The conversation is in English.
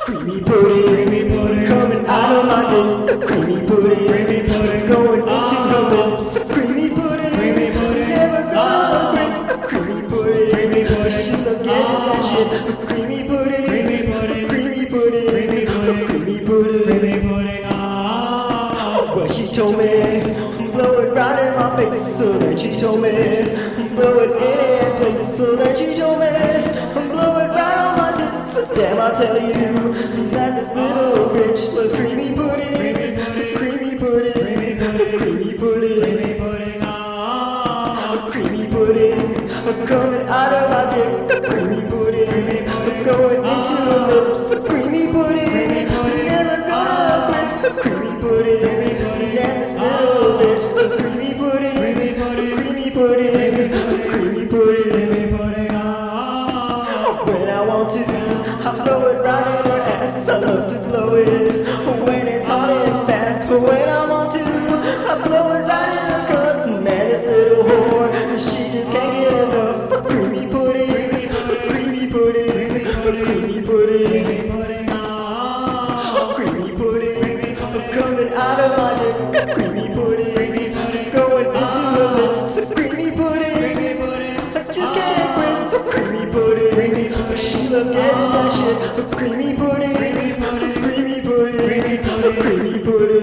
Creamy pudding, coming out of my dick. Creamy pudding, going into the lips. Creamy pudding, never gonna quit. Creamy pudding, she loves getting that shit. Creamy pudding, creamy pudding. Well, she told me, blow it right in my face. So then she told me, blow it in any place. So then she told me, blow it right on my tits. So damn, I tell you, that this little bitch loves creamy pudding. Creamy pudding, creamy pudding, creamy pudding, coming out of my dick. Creamy pudding, going into the lips. Creamy pudding, never gonna quit. Creamy pudding, and this little bitch loves creamy pudding. Creamy pudding, creamy pudding. When I want to, I blow it right in her ass. I love to blow it when it's hot and fast. But when I want to, I blow it right in her cunt. Man, this little whore, she just can't get enough. Creamy pudding, creamy pudding, creamy pudding, creamy pudding, coming out of my dick. Creamy pudding, going into the lips. Creamy pudding, I just can't quit. Creamy pudding, she loves getting that shit. Creamy pudding, creamy pudding, creamy pudding.